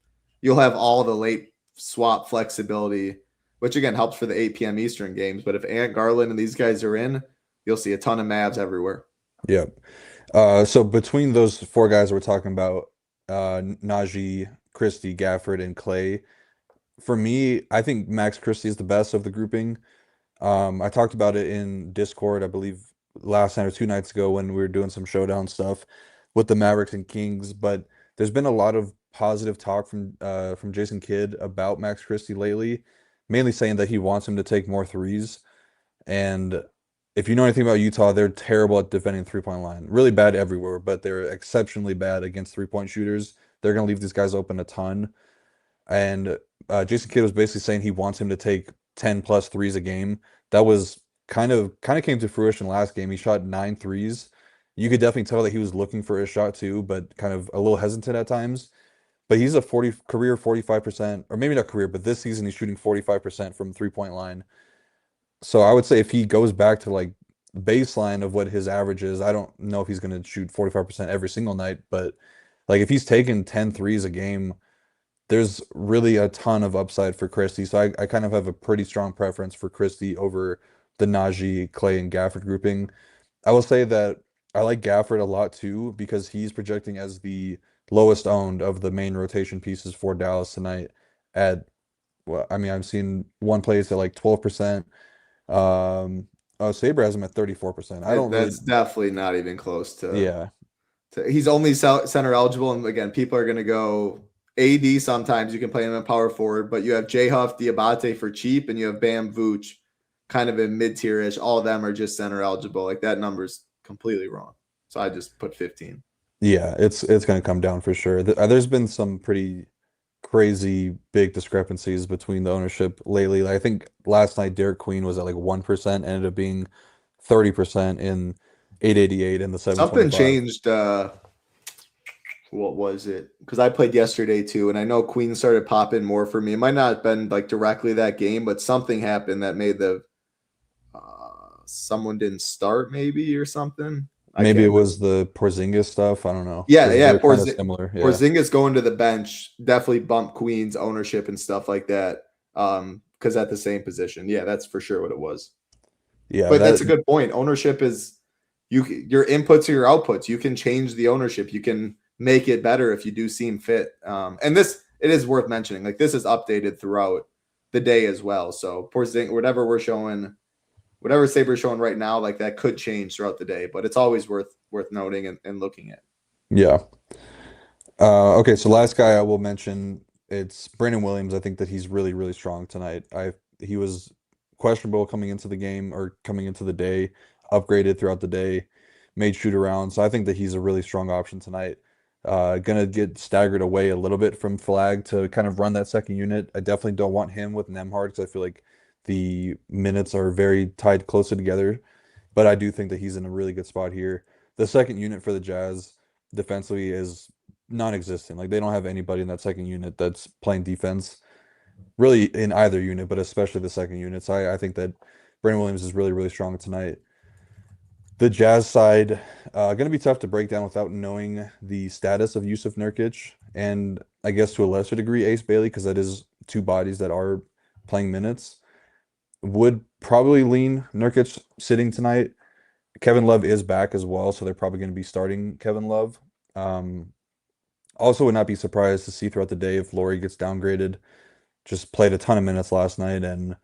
you'll have all the late swap flexibility, which again helps for the 8 p.m. Eastern games. But if Ant, Garland, and these guys are in, you'll see a ton of Mavs everywhere. Yeah. So between those four guys we're talking about, Najee, Christie, Gafford, and Clay, for me, I think Max Christie is the best of the grouping. I talked about it in Discord, I believe last night or 2 nights ago when we were doing some showdown stuff with the Mavericks and Kings, but there's been a lot of positive talk from Jason Kidd about Max Christie lately, mainly saying that he wants him to take more threes. And if you know anything about Utah, they're terrible at defending three-point line. Really bad everywhere, but they're exceptionally bad against three-point shooters. They're going to leave these guys open a ton. And Jason Kidd was basically saying he wants him to take 10 plus threes a game. That was kind of came to fruition last game. He shot 9 threes. You could definitely tell that he was looking for a shot too, but kind of a little hesitant at times. But he's a career 45%, or maybe not career, but this season he's shooting 45% from three-point line. So I would say if he goes back to like baseline of what his average is, I don't know if he's going to shoot 45% every single night, but like if he's taking 10 threes a game, there's really a ton of upside for Christie. So I kind of have a pretty strong preference for Christie over the Najee, Clay, and Gafford grouping. I will say that I like Gafford a lot too because he's projecting as the lowest owned of the main rotation pieces for Dallas tonight at, well, I mean, I've seen one place at like 12%. Saber has him at 34%. I don't That's definitely not even close to. Yeah. He's only center eligible, and again, people are going to go AD. Sometimes you can play him in power forward, but you have J Huff, Diabate for cheap, and you have Bam Vooch, kind of in mid tier-ish. All of them are just center eligible. Like that number's completely wrong. So I just put 15. Yeah, it's going to come down for sure. There's been some pretty crazy big discrepancies between the ownership lately. Like, I think last night Derek Queen was at like 1%, ended up being 30% in 888 and the Something 725. changed. What was it? Because I played yesterday too, and I know Queen started popping more for me. It might not have been like directly that game, but something happened that made the someone didn't start maybe or something. Maybe it was the Porzingis stuff. I don't know. Yeah, They're kind of similar. Yeah. Porzingis going to the bench definitely bumped Queen's ownership and stuff like that. Because at the same position, yeah, that's for sure what it was. Yeah, but that's a good point. Ownership is your inputs or your outputs. You can change the ownership. You can make it better if you do seem fit. And it is worth mentioning. Like this is updated throughout the day as well. So Porzingis, whatever Saber's showing right now, like that could change throughout the day, but it's always worth noting and looking at. Yeah. Okay, so last guy I will mention, it's Brandon Williams. I think that he's really, really strong tonight. He was questionable coming into the game or coming into the day, upgraded throughout the day, made shoot around. So I think that he's a really strong option tonight. Gonna get staggered away a little bit from Flag to kind of run that second unit. I definitely don't want him with Nembhard because I feel like the minutes are very tied closer together, but I do think that he's in a really good spot here. The second unit for the Jazz defensively is non-existent. Like they don't have anybody in that second unit that's playing defense really in either unit, but especially the second unit. So I think that Brandon Williams is really, really strong tonight. The Jazz side, going to be tough to break down without knowing the status of Yusuf Nurkic and I guess to a lesser degree Ace Bailey, because that is two bodies that are playing minutes. Would probably lean Nurkic sitting tonight. Kevin Love is back as well, so they're probably going to be starting Kevin Love. Also would not be surprised to see throughout the day if Laurie gets downgraded. Just played a ton of minutes last night and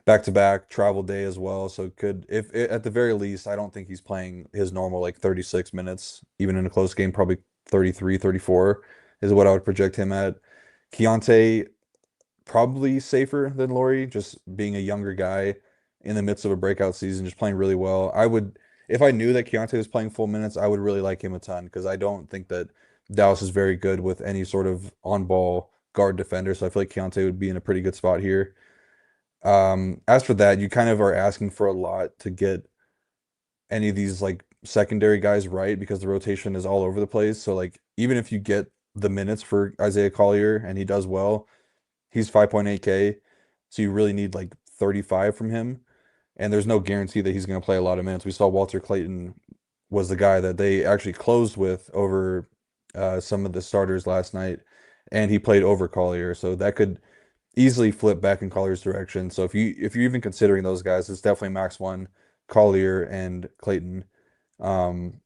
back-to-back travel day as well. So if at the very least, I don't think he's playing his normal like 36 minutes, even in a close game, probably 33, 34 is what I would project him at. Keontae, probably safer than Laurie, just being a younger guy in the midst of a breakout season, just playing really well. If I knew that Keontae was playing full minutes, I would really like him a ton because I don't think that Dallas is very good with any sort of on-ball guard defender. So I feel like Keontae would be in a pretty good spot here. As for that, you kind of are asking for a lot to get any of these like secondary guys right because the rotation is all over the place. So like even if you get the minutes for Isaiah Collier and he does well, he's 5.8K. So you really need like 35 from him. And there's no guarantee that he's going to play a lot of minutes. We saw Walter Clayton was the guy that they actually closed with over some of the starters last night. and he played over Collier, so that could easily flip back in Collier's direction. So if you're even considering those guys, it's definitely max one, Collier and Clayton. Um,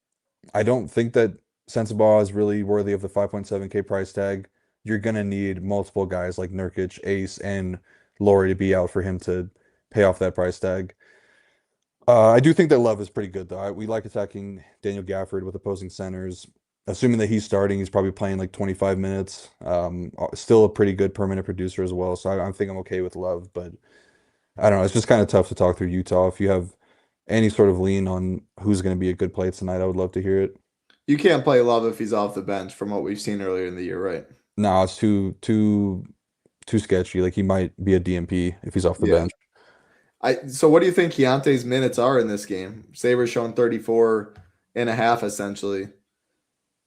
I don't think that Sensabaugh is really worthy of the 5.7K price tag. You're gonna need multiple guys like Nurkic, Ace, and Laurie to be out for him to pay off that price tag. I do think that Love is pretty good though. We like attacking Daniel Gafford with opposing centers. Assuming that he's starting, he's probably playing like 25 minutes. Still a pretty good permanent producer as well. So I think I'm okay with Love, but I don't know. It's just kind of tough to talk through Utah. If you have any sort of lean on who's going to be a good play tonight, I would love to hear it. You can't play Love if he's off the bench from what we've seen earlier in the year, right? No, it's too sketchy. Like he might be a DMP if he's off the Yeah. bench. So what do you think Keontae's minutes are in this game? Sabres showing 34 and a half essentially.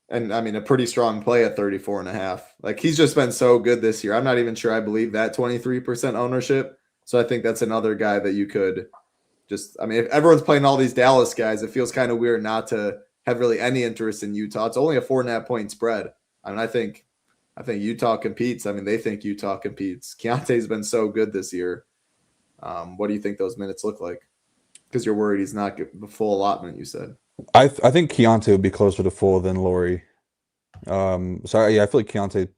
And I mean, a pretty strong play at 34 and a half. Like he's just been so good this year. I'm not even sure I believe that 23% ownership. So I think that's another guy that you could just, I mean, if everyone's playing all these Dallas guys, it feels kind of weird not to have really any interest in Utah. It's only a 4.5 point spread. I mean, I think Utah competes. I mean, they think Utah competes. Keontae's been so good this year. What do you think those minutes look like? Because you're worried he's not getting the full allotment, you said. I think Keontae would be closer to full than Laurie. So yeah, I feel like Keontae,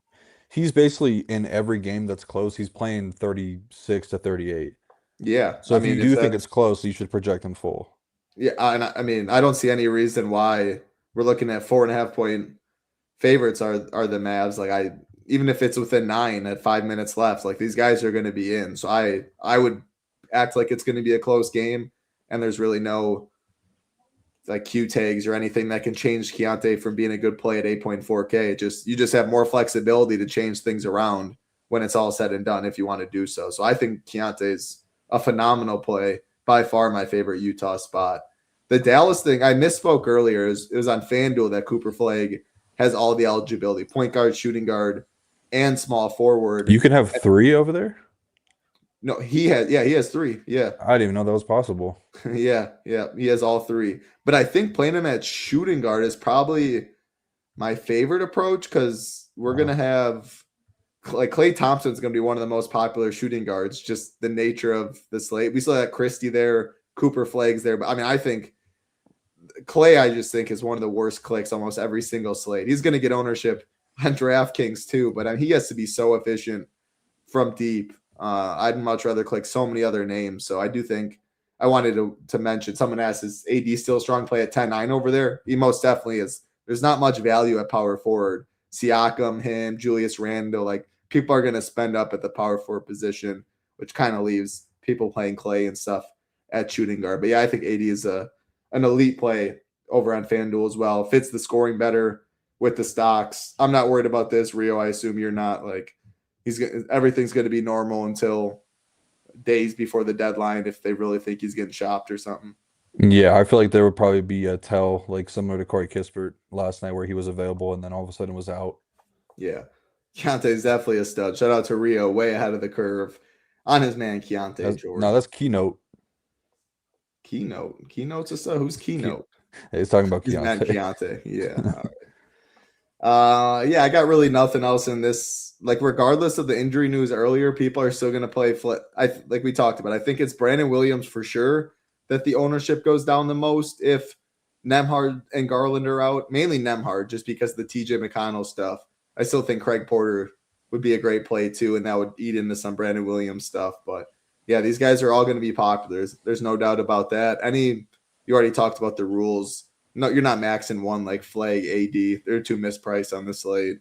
he's basically in every game that's close. He's playing 36 to 38. Yeah. So if you do think it's close, you should project him full. Yeah, I mean, I don't see any reason why we're looking at 4.5 point favorites are the Mavs. Like even if it's within 9 at 5 minutes left, like these guys are going to be in. So I would act like it's going to be a close game, and there's really no like Q tags or anything that can change Keontae from being a good play at 8.4K. You just have more flexibility to change things around when it's all said and done if you want to do so. So I think Keontae's a phenomenal play, by far my favorite Utah spot. The Dallas thing, I misspoke earlier. It was on FanDuel that Cooper Flagg has all the eligibility: point guard, shooting guard, and small forward. You can have 3 over there? No, he has 3. Yeah. I didn't even know that was possible. Yeah. He has all 3. But I think playing him at shooting guard is probably my favorite approach because we're going to have like Klay Thompson's going to be one of the most popular shooting guards, just the nature of the slate. We still have Christie there, Cooper Flagg's there. But I mean, I think Klay, I just think is one of the worst clicks almost every single slate. He's going to get ownership on DraftKings too, but I mean, he has to be so efficient from deep. I'd much rather click so many other names. So I do think I wanted to mention, someone asked, is AD still a strong play at 10-9 over there? He most definitely is. There's not much value at power forward. Siakam, him, Julius Randle, like people are going to spend up at the power forward position, which kind of leaves people playing Klay and stuff at shooting guard. But yeah, I think AD is an elite play over on FanDuel as well. Fits the scoring better with the stocks. I'm not worried about this, Rio. I assume you're not. Like everything's going to be normal until days before the deadline if they really think he's getting shopped or something. Yeah, I feel like there would probably be a tell, like similar to Corey Kispert last night where he was available and then all of a sudden was out. Yeah. Keontae is definitely a stud. Shout out to Rio, way ahead of the curve on his man Keontae George. No, that's Keynote. Keynote's a stud. Who's Keynote? He's talking about He's Keontae. Keontae. Yeah. All right. Yeah, I got really nothing else in this. Like, regardless of the injury news earlier, people are still going to play like we talked about. I think it's Brandon Williams for sure that the ownership goes down the most if Nembhard and Garland are out. Mainly Nembhard, just because of the TJ McConnell stuff. I still think Craig Porter would be a great play too, and that would eat into some Brandon Williams stuff. But yeah, these guys are all going to be popular. There's no doubt about that. You already talked about the rules. No, you're not maxing one like Flagg, AD. They're too mispriced on the slate.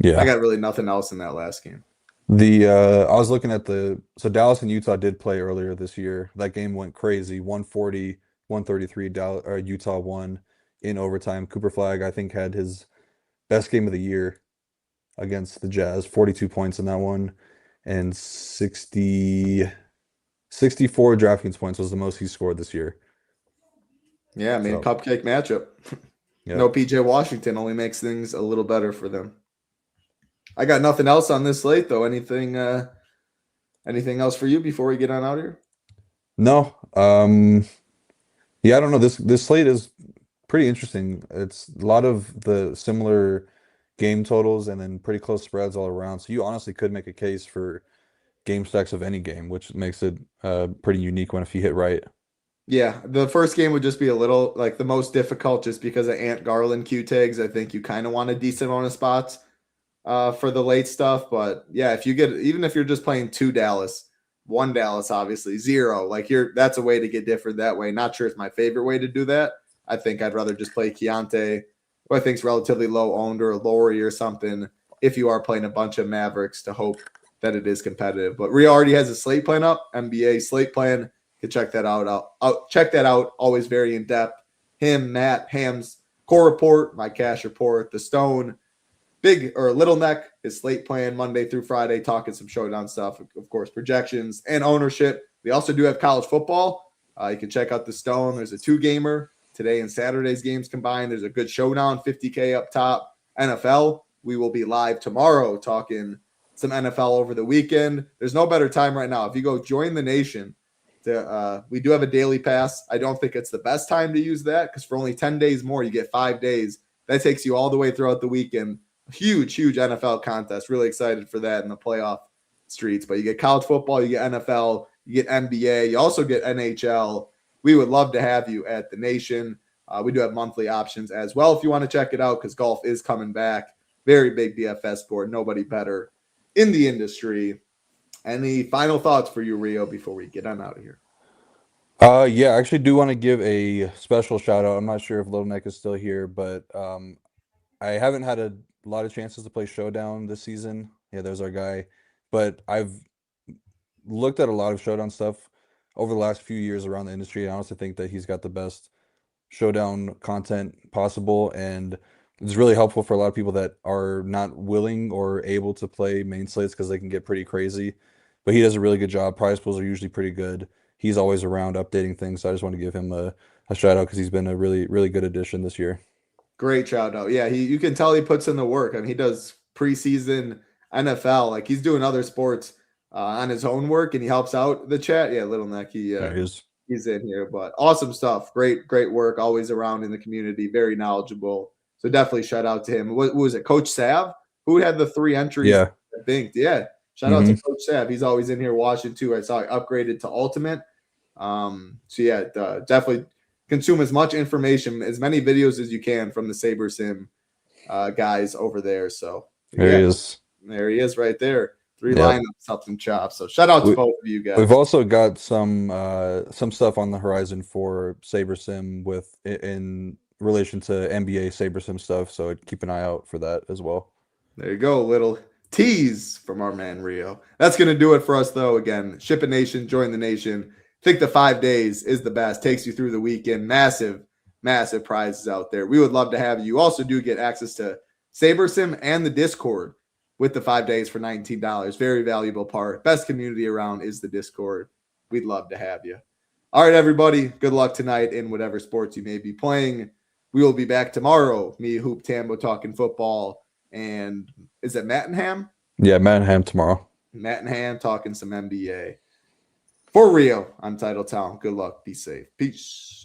Yeah, I got really nothing else in that last game. I was looking at so Dallas and Utah did play earlier this year. That game went crazy. 140, 133. Utah won in overtime. Cooper Flagg, I think, had his best game of the year against the Jazz. 42 points in that one, and 64 DraftKings points was the most he scored this year. Yeah, I mean, cupcake matchup. Yeah. No PJ Washington only makes things a little better for them. I got nothing else on this slate though. Anything else for you before we get on out here? No. Yeah, I don't know. This slate is pretty interesting. It's a lot of the similar game totals and then pretty close spreads all around. So you honestly could make a case for game stacks of any game, which makes it a pretty unique one if you hit right. Yeah, the first game would just be a little like the most difficult just because of Ant Garland Q tags. I think you kind of want a decent amount of spots for the late stuff. But yeah, if you get, even if you're just playing 2 Dallas, 1 Dallas, obviously 0, like that's a way to get different that way. Not sure it's my favorite way to do that. I think I'd rather just play Keontae, who I think is relatively low owned, or Laurie or something, if you are playing a bunch of Mavericks, to hope that it is competitive. But Rio already has a slate plan up, NBA slate plan. You can check that out. I'll check that out. Always very in depth. Him, Matt, Ham's core report, my cash report, the Stone, Big or Little Neck, his slate plan Monday through Friday, talking some showdown stuff, of course, projections and ownership. We also do have college football. You can check out the Stone. There's a 2-gamer today and Saturday's games combined. There's a good showdown, 50K up top. NFL, we will be live tomorrow talking some NFL over the weekend. There's no better time right now. If you go join the nation, we do have a daily pass. I don't think it's the best time to use that because for only 10 days more, you get 5 days. That takes you all the way throughout the weekend. Huge NFL contest. Really excited for that in the playoff streets. But you get college football, you get NFL, you get NBA, you also get NHL. We would love to have you at the nation. We do have monthly options as well if you want to check it out because golf is coming back. Very big DFS sport. Nobody better in the industry. Any final thoughts for you, Rio, before we get on out of here? Yeah, I actually do want to give a special shout out. I'm not sure if Little Neck is still here, but I haven't had a lot of chances to play Showdown this season. Yeah, there's our guy. But I've looked at a lot of Showdown stuff over the last few years around the industry. I honestly think that he's got the best Showdown content possible, and it's really helpful for a lot of people that are not willing or able to play main slates because they can get pretty crazy. But he does a really good job. Prize pools are usually pretty good. He's always around updating things. So I just want to give him a shout out because he's been a really, really good addition this year. Great shout out. Yeah, you can tell he puts in the work. I mean, he does preseason NFL. Like he's doing other sports on his own work, and he helps out the chat. Yeah, Little Neck, There he is. He's in here. But awesome stuff. Great work. Always around in the community. Very knowledgeable. So definitely shout out to him. What was it, Coach Sav? Who had the 3 entries? Yeah. I think. Yeah. Shout out to Coach Sav. He's always in here watching too. I saw he upgraded to Ultimate. So yeah, definitely consume as much information, as many videos as you can from the Saber Sim guys over there. So there he is. There he is right there. 3 lineups, helps him chop. So shout out to both of you guys. We've also got some stuff on the horizon for Saber Sim in relation to NBA Saber Sim stuff. So keep an eye out for that as well. There you go, a little tease from our man Rio. That's going to do it for us, though. Again, ship a nation, join the nation. I think the 5 days is the best. Takes you through the weekend. Massive prizes out there. We would love to have you. You also do get access to SaberSim and the Discord with the 5 days for $19. Very valuable part. Best community around is the Discord. We'd love to have you. All right, everybody. Good luck tonight in whatever sports you may be playing. We will be back tomorrow. Me, Hoop Tambo, talking football. And is it Matt and Ham? Yeah, Matt and Ham tomorrow. Matt and Ham talking some NBA. For Rio, I'm Title Town. Good luck. Be safe. Peace.